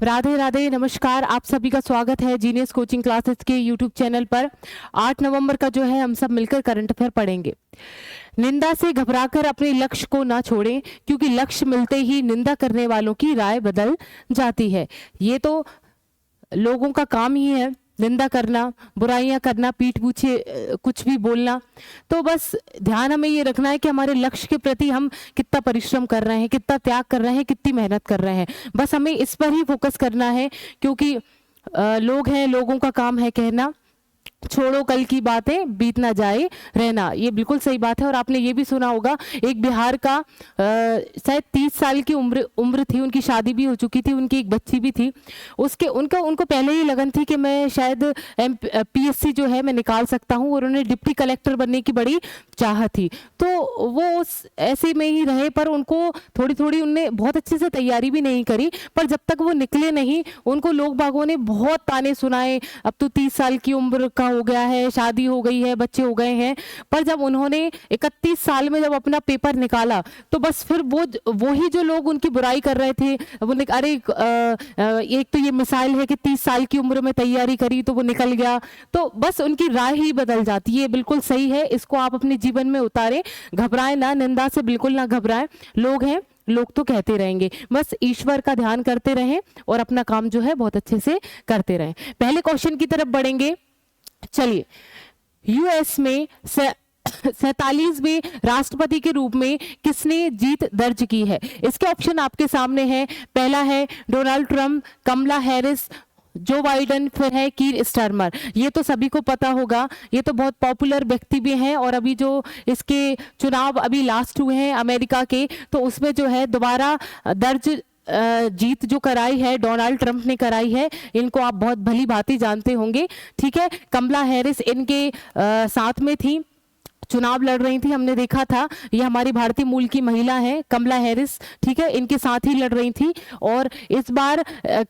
राधे राधे, नमस्कार। आप सभी का स्वागत है जीनियस कोचिंग क्लासेस के यूट्यूब चैनल पर। 8 नवंबर का जो है हम सब मिलकर करंट अफेयर पढ़ेंगे। निंदा से घबराकर अपने लक्ष्य को ना छोड़ें, क्योंकि लक्ष्य मिलते ही निंदा करने वालों की राय बदल जाती है। ये तो लोगों का काम ही है, निंदा करना, बुराइयां करना, पीठ पीछे कुछ भी बोलना। तो बस ध्यान हमें ये रखना है कि हमारे लक्ष्य के प्रति हम कितना परिश्रम कर रहे हैं, कितना त्याग कर रहे हैं, कितनी मेहनत कर रहे हैं। बस हमें इस पर ही फोकस करना है, क्योंकि लोग हैं, लोगों का काम है कहना छोड़ो कल की बातें बीत ना जाए रहना। ये बिल्कुल सही बात है। और आपने ये भी सुना होगा, एक बिहार का शायद 30 साल की उम्र थी, उनकी शादी भी हो चुकी थी, उनकी एक बच्ची भी थी। उनको पहले ही लगन थी कि मैं शायद पीएससी जो है मैं निकाल सकता हूँ, और उन्हें डिप्टी कलेक्टर बनने की बड़ी चाह थी। तो वो ऐसे में ही रहे, पर उनको थोड़ी थोड़ी उनने बहुत अच्छे से तैयारी भी नहीं करी। पर जब तक वो निकले नहीं, उनको लोग बागों ने बहुत ताने सुनाए, अब तो 30 साल की उम्र का हो गया है, शादी हो गई है, बच्चे हो गए हैं। पर जब उन्होंने 31 साल में जब अपना पेपर निकाला, तो बस फिर वो ही जो लोग उनकी बुराई कर रहे थे, वो अरे एक तो ये मिसाइल है कि 30 साल की उम्र में तैयारी करी तो वो निकल गया। तो बस उनकी राय ही बदल जाती है। बिल्कुल सही है, इसको आप अपने जीवन में उतारें। घबराएं ना, निंदा से बिल्कुल ना घबराएं। लोग हैं, लोग तो कहते रहेंगे, बस ईश्वर का ध्यान करते रहें और अपना काम जो है बहुत अच्छे से करते रहें। पहले क्वेश्चन की तरफ बढ़ेंगे। चलिए, यूएस में 47वें राष्ट्रपति के रूप में किसने जीत दर्ज की है? इसके ऑप्शन आपके सामने हैं। पहला है डोनाल्ड ट्रंप, कमला हैरिस, जो बाइडन, फिर है कीर स्टारमर। ये तो सभी को पता होगा, ये तो बहुत पॉपुलर व्यक्ति भी हैं। और अभी जो इसके चुनाव अभी लास्ट हुए हैं अमेरिका के, तो उसमें जो है दोबारा दर्ज जीत जो कराई है डोनाल्ड ट्रंप ने कराई है। इनको आप बहुत भली भांति जानते होंगे। ठीक है, कमला हैरिस इनके साथ में थी, चुनाव लड़ रही थी, हमने देखा था। ये हमारी भारतीय मूल की महिला है कमला हैरिस, ठीक है, इनके साथ ही लड़ रही थी। और इस बार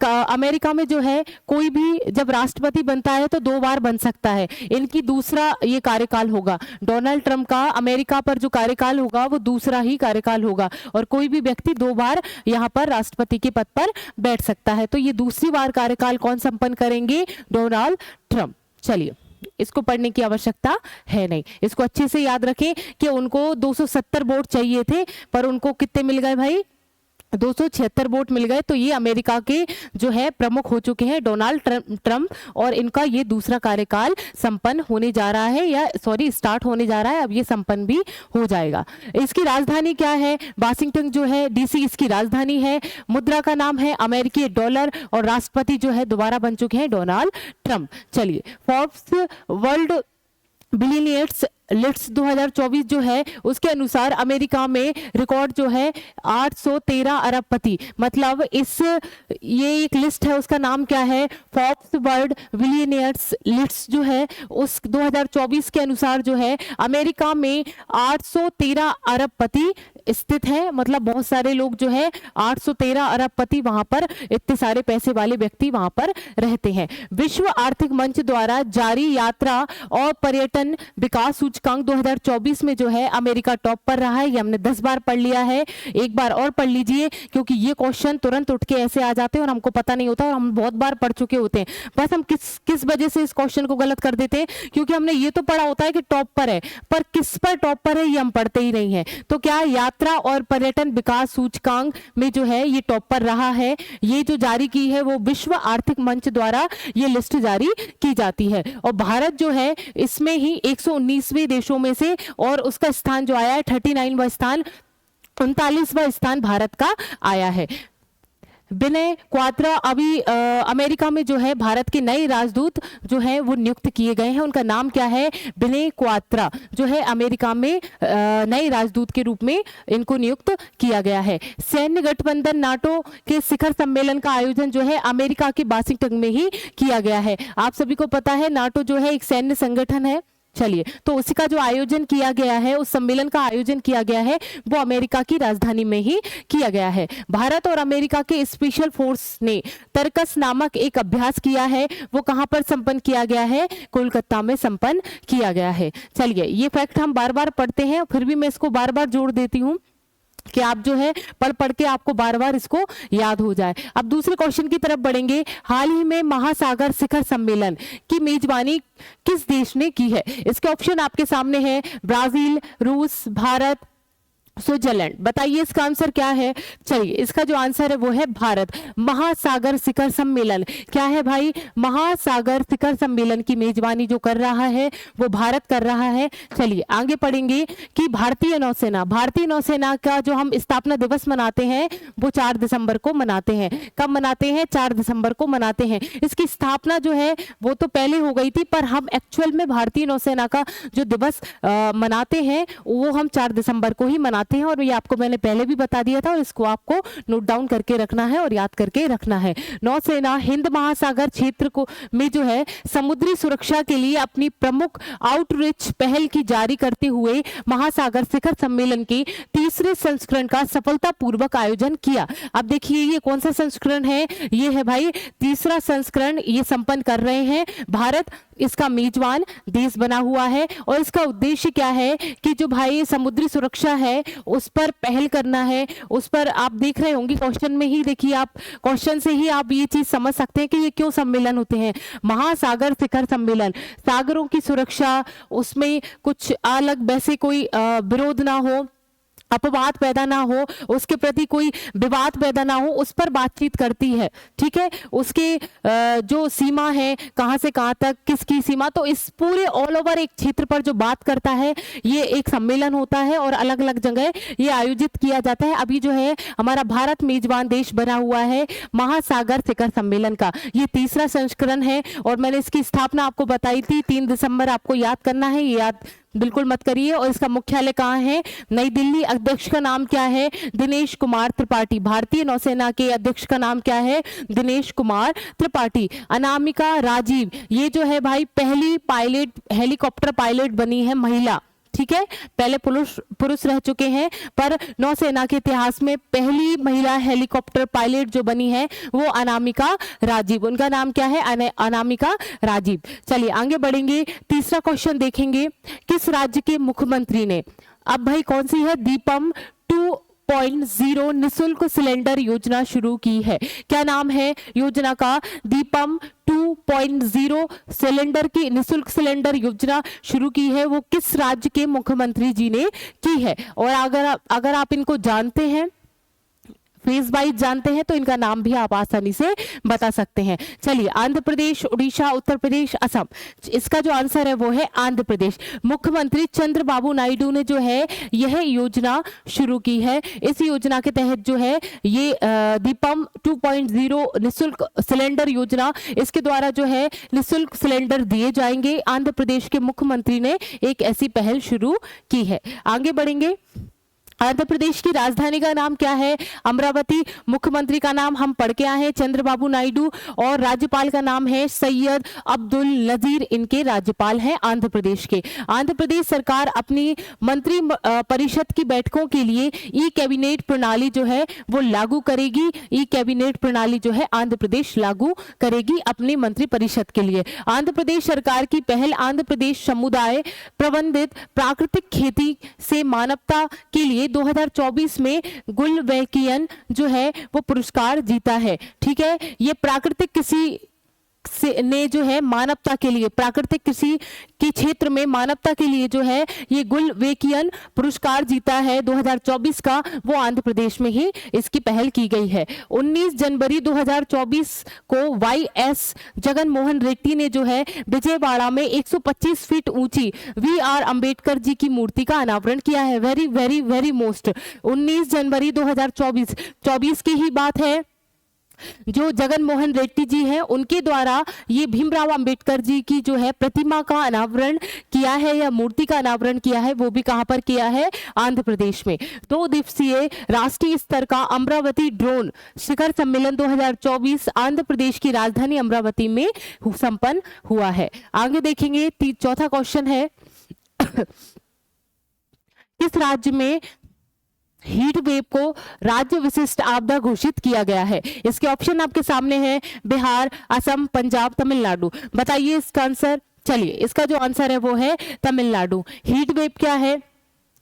अमेरिका में जो है कोई भी जब राष्ट्रपति बनता है तो 2 बार बन सकता है। इनकी दूसरा ये कार्यकाल होगा। डोनाल्ड ट्रंप का अमेरिका पर जो कार्यकाल होगा वो दूसरा ही कार्यकाल होगा, और कोई भी व्यक्ति 2 बार यहाँ पर राष्ट्रपति के पद पर बैठ सकता है। तो ये दूसरी बार कार्यकाल कौन संपन्न करेंगे? Donald Trump. चलिए, इसको पढ़ने की आवश्यकता है नहीं, इसको अच्छे से याद रखें कि उनको 270 वोट चाहिए थे, पर उनको कितने मिल गए भाई? 276 वोट मिल गए। तो ये अमेरिका के जो है प्रमुख हो चुके हैं डोनाल्ड ट्रंप, और इनका ये दूसरा कार्यकाल संपन्न होने जा रहा है, या सॉरी स्टार्ट होने जा रहा है, अब ये संपन्न भी हो जाएगा। इसकी राजधानी क्या है? वाशिंगटन जो है डीसी इसकी राजधानी है। मुद्रा का नाम है अमेरिकी डॉलर, और राष्ट्रपति जो है दोबारा बन चुके हैं डोनाल्ड ट्रंप। चलिए, फोर्ब्स वर्ल्ड बिलियनियर्स लिस्ट 2024 जो है उसके अनुसार अमेरिका में रिकॉर्ड जो है 813 अरबपति, मतलब ये एक लिस्ट है, उसका नाम क्या है? फोर्ब्स वर्ल्ड बिलियनियर्स लिस्ट जो है उस 2024 के अनुसार जो है अमेरिका में 813 अरबपति स्थित है। मतलब बहुत सारे लोग जो है 813 अरबपति वहां पर, इतने सारे पैसे वाले व्यक्ति वहां पर रहते हैं। विश्व आर्थिक मंच द्वारा जारी यात्रा और पर्यटन विकास सूचकांक 2024 में जो है अमेरिका टॉप पर रहा है। ये हमने 10 बार पढ़ लिया है, एक बार और पढ़ लीजिए, क्योंकि ये क्वेश्चन तुरंत उठ के ऐसे आ जाते हैं और हमको पता नहीं होता, और हम बहुत बार पढ़ चुके होते हैं। बस हम किस वजह से इस क्वेश्चन को गलत कर देते हैं, क्योंकि हमने ये तो पढ़ा होता है कि टॉप पर है, पर किस पर टॉप पर है ये हम पढ़ते ही नहीं है। तो क्या यात्रा और पर्यटन विकास सूचकांक में जो है ये टॉप पर रहा है। ये जो जारी की है वो विश्व आर्थिक मंच द्वारा ये लिस्ट जारी की जाती है, और भारत जो है इसमें ही 119वें देशों में से, और उसका स्थान जो आया है 39वां स्थान, 39वां स्थान भारत का आया है। विनय क्वात्रा अभी अमेरिका में जो है भारत के नए राजदूत जो है वो नियुक्त किए गए हैं। उनका नाम क्या है? विनय क्वात्रा जो है अमेरिका में नए राजदूत के रूप में इनको नियुक्त किया गया है। सैन्य गठबंधन नाटो के शिखर सम्मेलन का आयोजन जो है अमेरिका के वाशिंगटन में ही किया गया है। आप सभी को पता है नाटो जो है एक सैन्य संगठन है। चलिए, तो उसी का जो आयोजन किया गया है, उस सम्मेलन का आयोजन किया गया है, वो अमेरिका की राजधानी में ही किया गया है। भारत और अमेरिका के स्पेशल फोर्स ने तरकस नामक एक अभ्यास किया है, वो कहां पर संपन्न किया गया है? कोलकाता में संपन्न किया गया है। चलिए, ये फैक्ट हम बार बार पढ़ते हैं, फिर भी मैं इसको बार बार जोड़ देती हूं। कि आप जो है पढ़ पढ़ के आपको बार बार इसको याद हो जाए। अब दूसरे क्वेश्चन की तरफ बढ़ेंगे। हाल ही में महासागर शिखर सम्मेलन की मेजबानी किस देश ने की है? इसके ऑप्शन आपके सामने है, ब्राजील, रूस, भारत, स्विट्जरलैंड। बताइए इसका आंसर क्या है? चलिए इसका जो आंसर है वो है भारत। महासागर शिखर सम्मेलन क्या है भाई? महासागर शिखर सम्मेलन की मेजबानी जो कर रहा है वो भारत कर रहा है। चलिए आगे पढ़ेंगे कि भारतीय नौसेना का जो हम स्थापना दिवस मनाते हैं वो 4 दिसंबर को मनाते हैं। कब मनाते हैं? 4 दिसंबर को मनाते हैं। इसकी स्थापना जो है वो तो पहले हो गई थी, पर हम एक्चुअल में भारतीय नौसेना का जो दिवस मनाते हैं वो हम 4 दिसंबर को ही मनाते हैं, और ये आपको मैंने पहले भी बता दिया था, और इसको आपको नोट डाउन करके रखना है और याद करके रखना है। नौसेना हिंद महासागर क्षेत्र को में जो है समुद्री सुरक्षा के लिए अपनी प्रमुख आउटरीच पहल की जारी करते हुए महासागर शिखर सम्मेलन के 3रे संस्करण का सफलतापूर्वक आयोजन किया। अब देखिए ये कौन सा संस्करण है? ये है भाई 3रा संस्करण ये संपन्न कर रहे हैं। भारत इसका मेजबान देश बना हुआ है, और इसका उद्देश्य क्या है कि जो भाई समुद्री सुरक्षा है उस पर पहल करना है। उस पर आप देख रहे होंगे क्वेश्चन में ही, देखिए आप क्वेश्चन से ही आप ये चीज समझ सकते हैं कि ये क्यों सम्मेलन होते हैं। महासागर शिखर सम्मेलन, सागरों की सुरक्षा, उसमें कुछ अलग वैसे कोई विरोध ना हो, अपवाद पैदा ना हो, उसके प्रति कोई विवाद पैदा ना हो, उस पर बातचीत करती है। ठीक है, उसके जो सीमा है कहां से कहां तक, किसकी सीमा, तो इस पूरे ऑल ओवर एक क्षेत्र पर जो बात करता है ये एक सम्मेलन होता है, और अलग अलग जगह ये आयोजित किया जाता है। अभी जो है हमारा भारत मेजबान देश बना हुआ है महासागर शिखर सम्मेलन का। ये 3रा संस्करण है, और मैंने इसकी स्थापना आपको बताई थी 3 दिसंबर, आपको याद करना है, ये याद बिल्कुल मत करिए। और इसका मुख्यालय कहाँ है? नई दिल्ली। अध्यक्ष का नाम क्या है? दिनेश कुमार त्रिपाठी। भारतीय नौसेना के अध्यक्ष का नाम क्या है? दिनेश कुमार त्रिपाठी। अनामिका राजीव, ये जो है भाई पहली पायलट, हेलीकॉप्टर पायलट बनी है महिला। ठीक है, पहले पुरुष रह चुके हैं, पर नौसेना के इतिहास में पहली महिला हेलीकॉप्टर पायलट जो बनी है वो अनामिका राजीव। उनका नाम क्या है? अनामिका राजीव। चलिए आगे बढ़ेंगे। 3रा क्वेश्चन देखेंगे। किस राज्य के मुख्यमंत्री ने, अब भाई कौन सी है? दीपम 2.0 निःशुल्क सिलेंडर योजना शुरू की है। क्या नाम है योजना का? दीपम 2.0 सिलेंडर की निःशुल्क सिलेंडर योजना शुरू की है। वो किस राज्य के मुख्यमंत्री जी ने की है? और अगर आप इनको जानते हैं, फेज वाइज जानते हैं, तो इनका नाम भी आप आसानी से बता सकते हैं। चलिए, आंध्र प्रदेश, उड़ीसा, उत्तर प्रदेश, असम। इसका जो आंसर है वो है आंध्र प्रदेश। मुख्यमंत्री चंद्रबाबू नायडू ने जो है यह योजना शुरू की है। इस योजना के तहत जो है ये दीपम 2.0 निःशुल्क सिलेंडर योजना, इसके द्वारा जो है निःशुल्क सिलेंडर दिए जाएंगे। आंध्र प्रदेश के मुख्यमंत्री ने एक ऐसी पहल शुरू की है। आगे बढ़ेंगे। आंध्र प्रदेश की राजधानी का नाम क्या है? अमरावती। मुख्यमंत्री का नाम हम पढ़ के आए हैं चंद्रबाबू नायडू, और राज्यपाल का नाम है सैयद अब्दुल नजीर, इनके राज्यपाल हैं आंध्र प्रदेश के। आंध्र प्रदेश सरकार अपनी मंत्री परिषद की बैठकों के लिए ई कैबिनेट प्रणाली जो है वो लागू करेगी। ई कैबिनेट प्रणाली जो है आंध्र प्रदेश लागू करेगी अपनी मंत्री परिषद के लिए। आंध्र प्रदेश सरकार की पहल आंध्र प्रदेश समुदाय प्रबंधित प्राकृतिक खेती से मानवता के लिए 2024 में गुलवेकियन जो है वो पुरस्कार जीता है। ठीक है, ये प्राकृतिक कृषि ने जो है मानवता के लिए, प्राकृतिक कृषि के क्षेत्र में मानवता के लिए जो है ये गुलवेकियन पुरस्कार जीता है 2024 का, वो आंध्र प्रदेश में ही इसकी पहल की गई है। 19 जनवरी 2024 को वाईएस जगन मोहन रेड्डी ने जो है विजयवाड़ा में 125 फीट ऊंची वी.आर. अंबेडकर जी की मूर्ति का अनावरण किया है। वेरी वेरी वेरी मोस्ट 19 जनवरी 2024 की ही बात है। जो जगन मोहन रेड्डी जी हैं उनके द्वारा ये भीमराव अंबेडकर जी की जो है प्रतिमा का अनावरण किया है, या मूर्ति का अनावरण किया है, वो भी कहां पर किया है? आंध्र प्रदेश में। 2 दिवसीय राष्ट्रीय स्तर का अमरावती ड्रोन शिखर सम्मेलन 2024 आंध्र प्रदेश की राजधानी अमरावती में संपन्न हुआ है। आगे देखेंगे। 4था क्वेश्चन है किस राज्य में हीट वेव को राज्य विशिष्ट आपदा घोषित किया गया है? इसके ऑप्शन आपके सामने हैं, बिहार, असम, पंजाब, तमिलनाडु। बताइए इसका आंसर। चलिए, इसका जो आंसर है वो है तमिलनाडु। हीट वेव क्या है?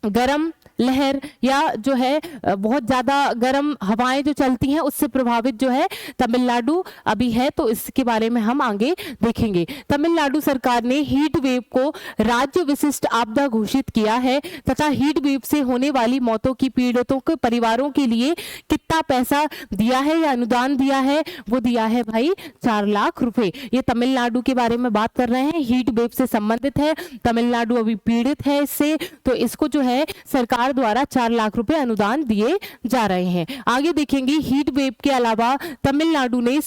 गर्म लहर या जो है बहुत ज्यादा गर्म हवाएं जो चलती हैं उससे प्रभावित जो है तमिलनाडु अभी है, तो इसके बारे में हम आगे देखेंगे। तमिलनाडु सरकार ने हीट वेव को राज्य विशिष्ट आपदा घोषित किया है तथा हीट वेव से होने वाली मौतों की पीड़ितों के परिवारों के लिए कितना पैसा दिया है या अनुदान दिया है, वो दिया है भाई 4 लाख रुपए। ये तमिलनाडु के बारे में बात कर रहे हैं, हीट वेव से संबंधित है, तमिलनाडु अभी पीड़ित है इससे, तो इसको जो है सरकार द्वारा 4 लाख रुपए अनुदान दिए जा रहे हैं। आगे देखेंगे, हीट वेव के अलावा तमिलनाडु ने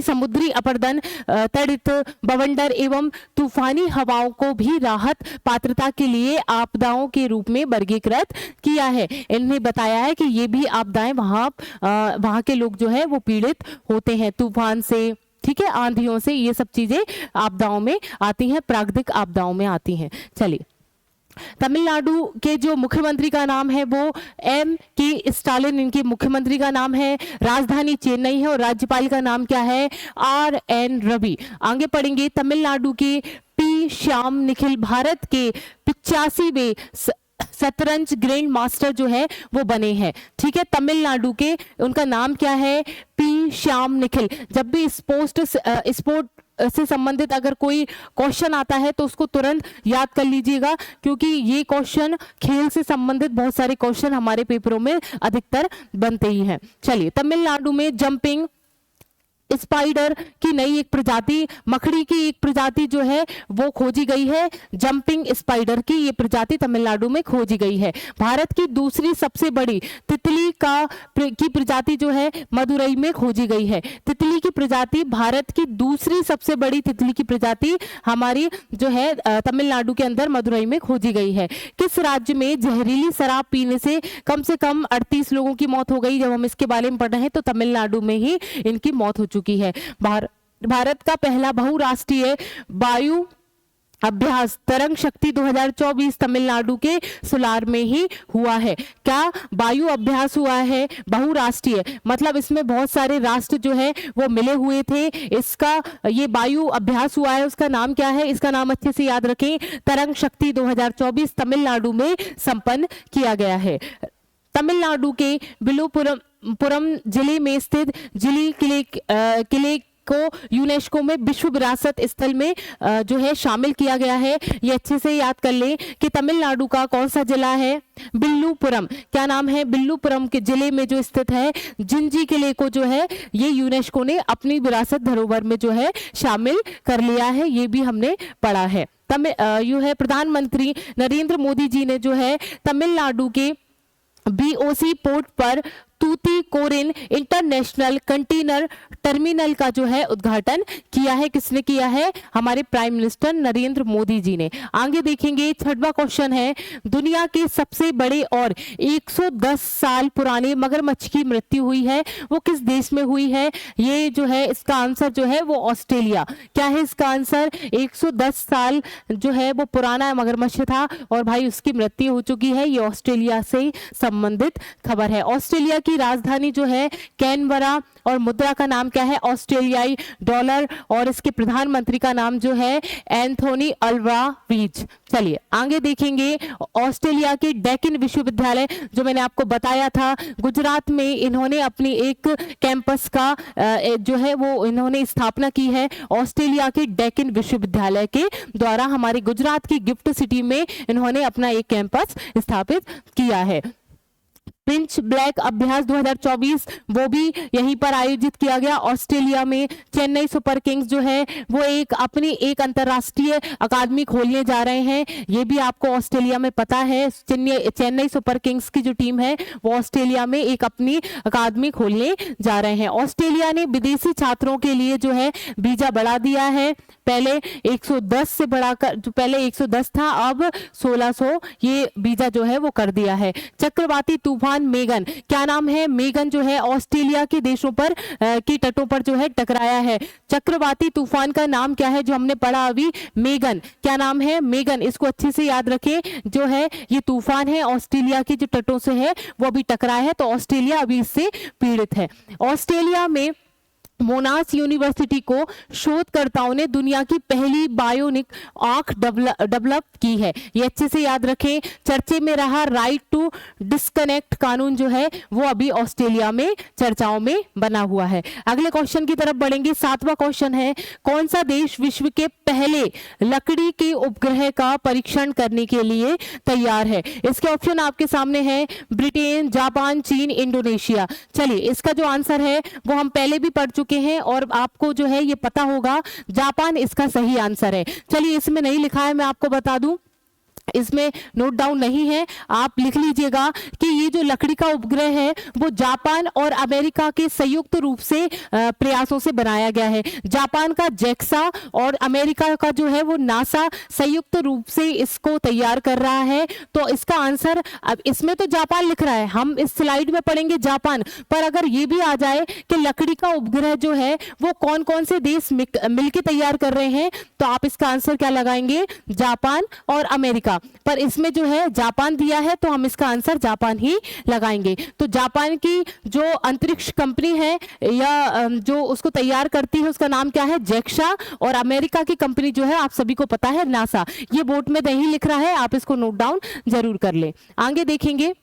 समुद्री अपरदन, तड़ित, बवंडर एवं तूफानी हवाओं को भी राहत पात्रता के लिए आपदाओं के रूप में वर्गीकृत किया है। इन्हें बताया है कि ये भी आपदाएं वहां के लोग जो है वो पीड़ित होते हैं तूफान से, ठीक है, आंधियों से, ये सब चीजें आपदाओं में आती हैं, प्राकृतिक आपदाओं में आती हैं। चलिए, तमिलनाडु के जो मुख्यमंत्री का नाम है वो M.K. स्टालिन इनके मुख्यमंत्री का नाम है, राजधानी चेन्नई है और राज्यपाल का नाम क्या है, R.N. रवि। आगे पढ़ेंगे, तमिलनाडु के P. श्याम निखिल भारत के 85वें शतरंज ग्रैंड मास्टर जो है वो बने हैं, ठीक है। तमिलनाडु के, उनका नाम क्या है, P. श्याम निखिल। जब भी स्पोर्ट से संबंधित अगर कोई क्वेश्चन आता है तो उसको तुरंत याद कर लीजिएगा, क्योंकि ये क्वेश्चन खेल से संबंधित बहुत सारे क्वेश्चन हमारे पेपरों में अधिकतर बनते ही हैं। चलिए, तमिलनाडु में जंपिंग स्पाइडर की नई एक प्रजाति, मकड़ी की एक प्रजाति जो है वो खोजी गई है। जंपिंग स्पाइडर की ये प्रजाति तमिलनाडु में खोजी गई है। भारत की दूसरी सबसे बड़ी तितली की प्रजाति जो है मदुरई में खोजी गई है। तितली की प्रजाति, भारत की दूसरी सबसे बड़ी तितली की प्रजाति हमारी जो है तमिलनाडु के अंदर मदुरई में खोजी गई है। किस राज्य में जहरीली शराब पीने से कम 38 लोगों की मौत हो गई? जब हम इसके बारे में पढ़ रहे हैं तो तमिलनाडु में ही इनकी मौत हो चुकी है। भारत का पहला बहुराष्ट्रीय वायु अभ्यास तरंग शक्ति 2024 तमिलनाडु के सोलार में ही हुआ है। क्या वायु अभ्यास हुआ है बहुराष्ट्रीय, मतलब इसमें बहुत सारे राष्ट्र जो है वो मिले हुए थे। इसका ये वायु अभ्यास हुआ है, उसका नाम क्या है, इसका नाम अच्छे से याद रखें, तरंग शक्ति 2024 तमिलनाडु में संपन्न किया गया है। तमिलनाडु के विलुपुरम जिले में स्थित जिली किले को यूनेस्को में विश्व विरासत स्थल में जो है शामिल किया गया है। ये अच्छे से याद कर लें कि तमिलनाडु का कौन सा जिला है, विल्लुपुरम। क्या नाम है? विल्लुपुरम के जिले में जो स्थित है जिंजी किले को जो है ये यूनेस्को ने अपनी विरासत धरोहर में जो है शामिल कर लिया है, ये भी हमने पढ़ा है। यू है प्रधानमंत्री नरेंद्र मोदी जी ने जो है तमिलनाडु के BOC पोर्ट पर तूतीकोरिन इंटरनेशनल कंटेनर टर्मिनल का जो है उद्घाटन किया है। किसने किया है? हमारे प्राइम मिनिस्टर नरेंद्र मोदी जी ने। आगे देखेंगे, 6वां क्वेश्चन है, दुनिया के सबसे बड़े और 110 साल पुराने मगरमच्छ की मृत्यु हुई है, वो किस देश में हुई है? ये जो है इसका आंसर जो है वो ऑस्ट्रेलिया। क्या है इसका आंसर? 110 साल जो है वो पुराना मगरमच्छ था और भाई उसकी मृत्यु हो चुकी है। ये ऑस्ट्रेलिया से संबंधित खबर है। ऑस्ट्रेलिया की राजधानी जो है कैनबरा और मुद्रा का नाम क्या है? ऑस्ट्रेलियाई डॉलर और इसके प्रधानमंत्री का नाम जो है एंथोनी अल्वावीज। चलिए आगे देखेंगे, ऑस्ट्रेलिया के डेक्कन विश्वविद्यालय जो मैंने आपको बताया था गुजरात में, इन्होंने अपनी एक कैंपस का जो है वो इन्होंने स्थापना की है। ऑस्ट्रेलिया के डेक्कन विश्वविद्यालय के द्वारा हमारे गुजरात की गिफ्ट सिटी में इन्होंने अपना एक कैंपस स्थापित किया है। पिंच ब्लैक अभ्यास 2024 वो भी यहीं पर आयोजित किया गया ऑस्ट्रेलिया में। चेन्नई सुपर किंग्स जो है वो अपनी एक अंतरराष्ट्रीय अकादमी खोलने जा रहे हैं, ये भी आपको ऑस्ट्रेलिया में पता है। चेन्नई सुपर किंग्स की जो टीम है वो ऑस्ट्रेलिया में एक अपनी अकादमी खोलने जा रहे हैं। ऑस्ट्रेलिया ने विदेशी छात्रों के लिए जो है वीजा बढ़ा दिया है, पहले 110 से बढ़ाकर, जो पहले 110 था अब 1600 ये वीजा जो है वो कर दिया है। चक्रवाती तूफान मेगन, क्या नाम है? मेगन जो है ऑस्ट्रेलिया के देशों पर की तटों पर जो है टकराया है। चक्रवाती तूफान का नाम क्या है जो हमने पढ़ा अभी? मेगन। क्या नाम है? मेगन। इसको अच्छे से याद रखें, जो है ये तूफान है ऑस्ट्रेलिया के जो तटों से है वो अभी टकराया है, तो ऑस्ट्रेलिया अभी इससे पीड़ित है। ऑस्ट्रेलिया में मोनास यूनिवर्सिटी को शोधकर्ताओं ने दुनिया की पहली बायोनिक आंख डेवलप की है। ये अच्छे से याद रखें। चर्चे में रहा राइट टू डिस्कनेक्ट कानून जो है वो अभी ऑस्ट्रेलिया में चर्चाओं में बना हुआ है। अगले क्वेश्चन की तरफ बढ़ेंगे। 7वां क्वेश्चन है, कौन सा देश विश्व के पहले लकड़ी के उपग्रह का परीक्षण करने के लिए तैयार है? इसके ऑप्शन आपके सामने है, ब्रिटेन, जापान, चीन, इंडोनेशिया। चलिए, इसका जो आंसर है वो हम पहले भी पढ़ चुके हैं और आपको जो है ये पता होगा, जापान इसका सही आंसर है। चलिए, इसमें नहीं लिखा है, मैं आपको बता दूं, इसमें नोट डाउन नहीं है, आप लिख लीजिएगा कि ये जो लकड़ी का उपग्रह है वो जापान और अमेरिका के संयुक्त रूप से प्रयासों से बनाया गया है। जापान का जेक्सा और अमेरिका का जो है वो नासा संयुक्त रूप से इसको तैयार कर रहा है। तो इसका आंसर, अब इसमें तो जापान लिख रहा है, हम इस स्लाइड में पढ़ेंगे जापान, पर अगर ये भी आ जाए कि लकड़ी का उपग्रह जो है वो कौन कौन से देश मिलकर तैयार कर रहे हैं, तो आप इसका आंसर क्या लगाएंगे? जापान और अमेरिका। पर इसमें जो है जापान दिया है तो हम इसका आंसर जापान ही लगाएंगे। तो जापान की जो अंतरिक्ष कंपनी है या जो उसको तैयार करती है उसका नाम क्या है? जेक्सा। और अमेरिका की कंपनी जो है आप सभी को पता है नासा। ये बोर्ड में नहीं लिख रहा है, आप इसको नोट डाउन जरूर कर लें। आगे देखेंगे,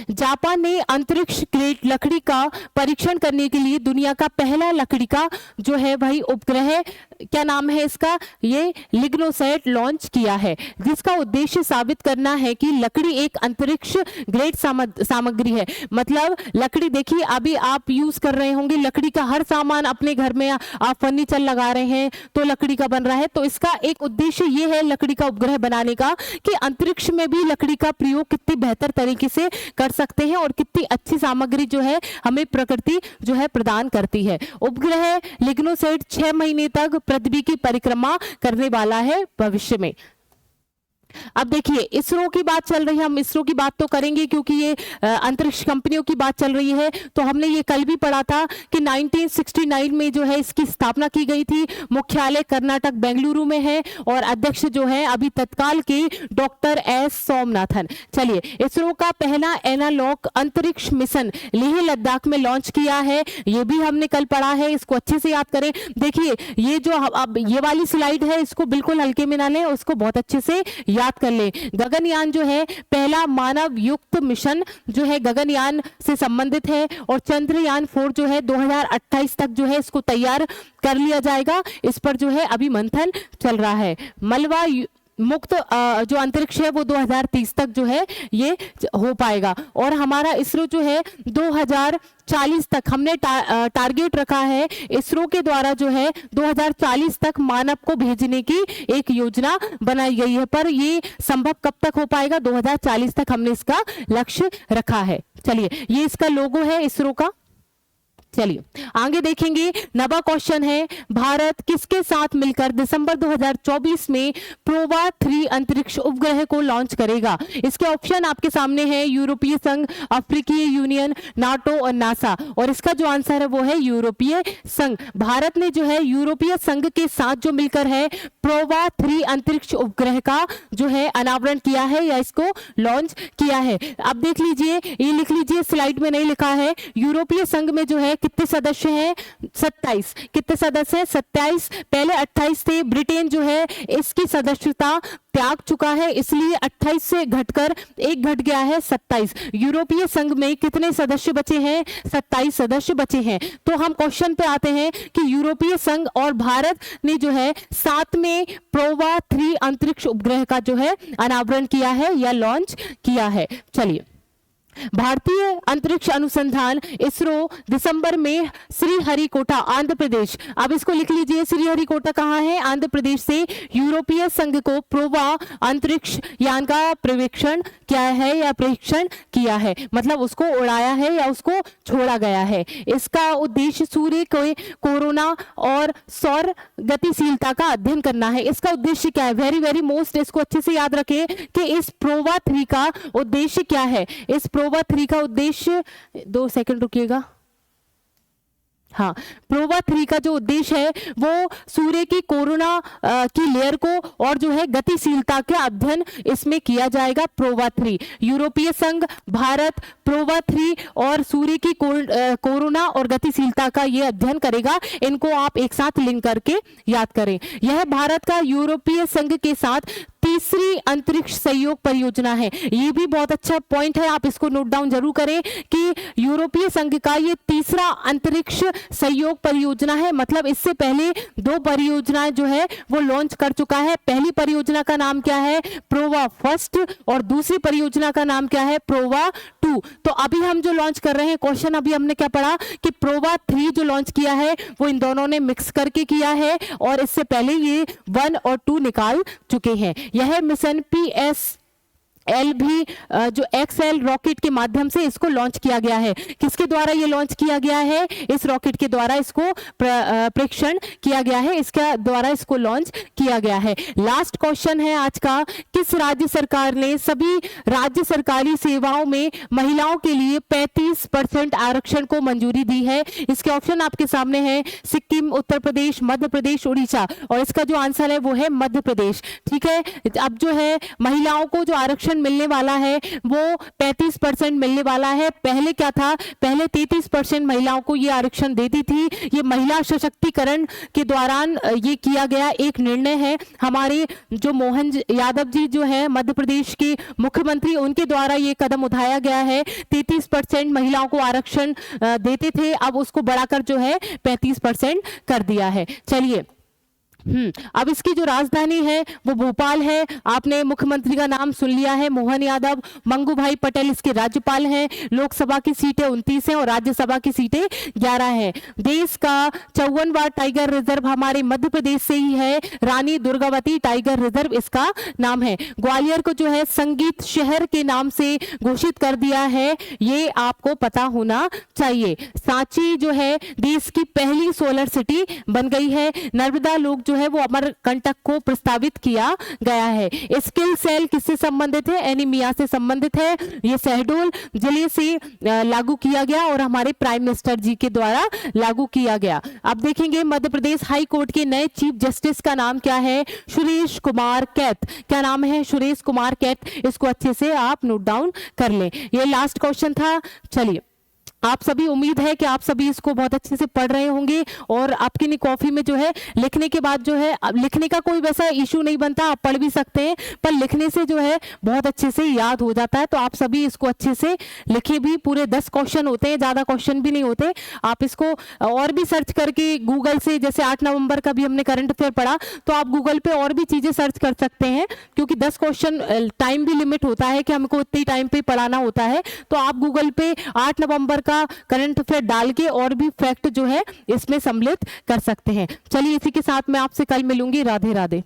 जापान ने अंतरिक्ष ग्रेड लकड़ी का परीक्षण करने के लिए दुनिया का पहला लकड़ी का जो है भाई उपग्रह, क्या नाम है इसका? ये लिग्नोसैट लॉन्च किया है, जिसका उद्देश्य साबित करना है कि लकड़ी एक अंतरिक्ष ग्रेड सामग्री है। मतलब लकड़ी, देखिए अभी आप यूज कर रहे होंगे लकड़ी का हर सामान अपने घर में, आप फर्नीचर लगा रहे हैं तो लकड़ी का बन रहा है। तो इसका एक उद्देश्य ये है लकड़ी का उपग्रह बनाने का कि अंतरिक्ष में भी लकड़ी का प्रयोग कितनी बेहतर तरीके से कर सकते हैं और कितनी अच्छी सामग्री जो है हमें प्रकृति जो है प्रदान करती है। उपग्रह लिग्नोसैट 6 महीने तक पृथ्वी की परिक्रमा करने वाला है भविष्य में। अब देखिए, इसरो की बात चल रही है, हम इसरो की बात तो करेंगे क्योंकि ये अंतरिक्ष कंपनियों की बात चल रही है। तो हमने ये कल भी पढ़ा था कि 1969 में जो है इसकी स्थापना की गई थी। मुख्यालय कर्नाटक बेंगलुरु में है और अध्यक्ष जो है अभी तत्काल के डॉक्टर एस सोमनाथन। चलिए, इसरो का पहला एनालॉग अंतरिक्ष मिशन लेह लद्दाख में लॉन्च किया है, ये भी हमने कल पढ़ा है, इसको अच्छे से याद करें। देखिए, ये जो अब ये वाली स्लाइड है इसको बिल्कुल हल्के में ना लें, उसको बहुत अच्छे से याद कर ले। गगनयान जो है पहला मानव युक्त मिशन जो है गगनयान से संबंधित है और चंद्रयान 4 जो है 2028 तक जो है इसको तैयार कर लिया जाएगा। इस पर जो है अभी मंथन चल रहा है। मलबा मुक्त जो अंतरिक्ष है वो 2030 तक जो है ये हो पाएगा। और हमारा इसरो जो है 2040 तक हमने टारगेट रखा है इसरो के द्वारा जो है 2040 तक मानव को भेजने की एक योजना बनाई गई है। पर ये संभव कब तक हो पाएगा? 2040 तक हमने इसका लक्ष्य रखा है। चलिए, ये इसका लोगो है इसरो का। चलिए आगे देखेंगे। 9वां क्वेश्चन है, भारत किसके साथ मिलकर दिसंबर 2024 में प्रोवा 3 अंतरिक्ष उपग्रह को लॉन्च करेगा? इसके ऑप्शन आपके सामने है, यूरोपीय संघ, अफ्रीकी यूनियन, नाटो और नासा। और इसका जो आंसर है वो है यूरोपीय संघ। भारत ने जो है यूरोपीय संघ के साथ जो मिलकर है प्रोवा 3 अंतरिक्ष उपग्रह का जो है अनावरण किया है या इसको लॉन्च किया है। अब देख लीजिए, ये लिख लीजिए, स्लाइड में नहीं लिखा है। यूरोपीय संघ में जो है कितने सदस्य हैं? 27। कितने सदस्य हैं? 27। पहले 28 थे। ब्रिटेन जो है इसकी सदस्यता त्याग चुका है, इसलिए 28 से घटकर एक घट गया है 27। यूरोपीय संघ में कितने सदस्य बचे हैं? 27 सदस्य बचे हैं। तो हम क्वेश्चन पे आते हैं कि यूरोपीय संघ और भारत ने जो है साथ में प्रोवा 3 अंतरिक्ष उपग्रह का जो है अनावरण किया है या लॉन्च किया है। चलिए, भारतीय अंतरिक्ष अनुसंधान इसरो दिसंबर में श्रीहरिकोटा आंध्र प्रदेश, अब इसको लिख लीजिए, श्रीहरिकोटा कहां है? आंध्र प्रदेश से यूरोपीय संघ को प्रोवा अंतरिक्ष यान का पर्यवेक्षण किया है या परीक्षण किया है, मतलब उसको उड़ाया है या उसको छोड़ा गया है। इसका उद्देश्य सूर्य के कोरोना और सौर गतिशीलता का अध्ययन करना है। इसका उद्देश्य क्या है? वेरी वेरी मोस्ट, इसको अच्छे से याद रखें कि इस प्रोवा 3 का उद्देश्य क्या है। इस प्रोवा 3 का उद्देश्य, 2 सेकंड रुकिएगा, हाँ, प्रोवा 3 का जो उद्देश्य है वो सूर्य की कोरोना की लेयर को और जो है गतिशीलता का अध्ययन इसमें किया जाएगा। प्रोवा 3 यूरोपीय संघ, भारत, प्रोवा 3 और सूर्य की कोरोना और गतिशीलता का ये अध्ययन करेगा। इनको आप एक साथ लिंक करके याद करें। यह भारत का यूरोपीय संघ के साथ तीसरी अंतरिक्ष सहयोग परियोजना है। ये भी बहुत अच्छा पॉइंट है, आप इसको नोट डाउन जरूर करें कि यूरोपीय संघ का ये तीसरा अंतरिक्ष सहयोग परियोजना है। मतलब इससे पहले 2 परियोजनाएं जो है वो लॉन्च कर चुका है। पहली परियोजना का नाम क्या है? प्रोवा फर्स्ट, और दूसरी परियोजना का नाम क्या है? प्रोवा 2। तो अभी हम जो लॉन्च कर रहे हैं, क्वेश्चन अभी हमने क्या पढ़ा कि प्रोवा 3 जो लॉन्च किया है वो इन दोनों ने मिक्स करके किया है, और इससे पहले ये 1 और 2 निकाल चुके हैं। यह मिशन PSL भी जो XL रॉकेट के माध्यम से इसको लॉन्च किया गया है। किसके द्वारा ये लॉन्च किया गया है? इस रॉकेट के द्वारा इसको प्रेक्षण किया गया है, इसके द्वारा इसको लॉन्च किया गया है। लास्ट क्वेश्चन है आज का, किस राज्य सरकार ने सभी राज्य सरकारी सेवाओं में महिलाओं के लिए 35% आरक्षण को मंजूरी दी है? इसके ऑप्शन आपके सामने हैं, सिक्किम, उत्तर प्रदेश, मध्य प्रदेश, उड़ीसा, और इसका जो आंसर है वो है मध्य प्रदेश। ठीक है, अब जो है महिलाओं को जो आरक्षण मिलने वाला है वो 35% मिलने वाला है। पहले क्या था? पहले 33% महिलाओं को ये आरक्षण देती थी। ये महिला सशक्तिकरण के दौरान ये किया गया एक निर्णय है। हमारे जो मोहन यादव जी जो है मध्य प्रदेश के मुख्यमंत्री, उनके द्वारा ये कदम उठाया गया है। 33% महिलाओं को आरक्षण देते थे, अब उसको बढ़ाकर जो है 35% कर दिया है। चलिए, अब इसकी जो राजधानी है वो भोपाल है। आपने मुख्यमंत्री का नाम सुन लिया है, मोहन यादव। मंगू भाई पटेल इसके राज्यपाल हैं। लोकसभा की सीटें 29 हैं और राज्यसभा की सीटें 11 हैं। देश का 54वां टाइगर रिजर्व हमारे मध्य प्रदेश से ही है, रानी दुर्गावती टाइगर रिजर्व इसका नाम है। ग्वालियर को जो है संगीत शहर के नाम से घोषित कर दिया है, ये आपको पता होना चाहिए। सांची जो है देश की पहली सोलर सिटी बन गई है। नर्मदा लोक जो है वो अमरकंटक को प्रस्तावित किया गया है। स्किल सेल किससे संबंधित है? एनीमिया से संबंधित है। ये शहडोल जिले से लागू किया गया और हमारे प्राइम मिनिस्टर जी के द्वारा लागू किया गया। अब देखेंगे मध्य प्रदेश हाई कोर्ट के नए चीफ जस्टिस का नाम क्या है? सुरेश कुमार कैत। क्या नाम है? सुरेश कुमार कैत। इसको अच्छे से आप नोट डाउन कर लें। ये लास्ट क्वेश्चन था। चलिए, आप सभी, उम्मीद है कि आप सभी इसको बहुत अच्छे से पढ़ रहे होंगे, और आपकी नी कॉफी में जो है लिखने के बाद जो है, लिखने का कोई वैसा इशू नहीं बनता, आप पढ़ भी सकते हैं, पर लिखने से जो है बहुत अच्छे से याद हो जाता है। तो आप सभी इसको अच्छे से लिखे भी। पूरे 10 क्वेश्चन होते हैं, ज़्यादा क्वेश्चन भी नहीं होते। आप इसको और भी सर्च करके गूगल से, जैसे 8 नवंबर का भी हमने करंट अफेयर पढ़ा, तो आप गूगल पे और भी चीज़ें सर्च कर सकते हैं, क्योंकि 10 क्वेश्चन टाइम भी लिमिट होता है कि हमको उतनी टाइम पे पढ़ाना होता है। तो आप गूगल पे 8 नवंबर का करंट अफेयर डाल के और भी फैक्ट जो है इसमें सम्मिलित कर सकते हैं। चलिए, इसी के साथ मैं आपसे कल मिलूंगी। राधे राधे।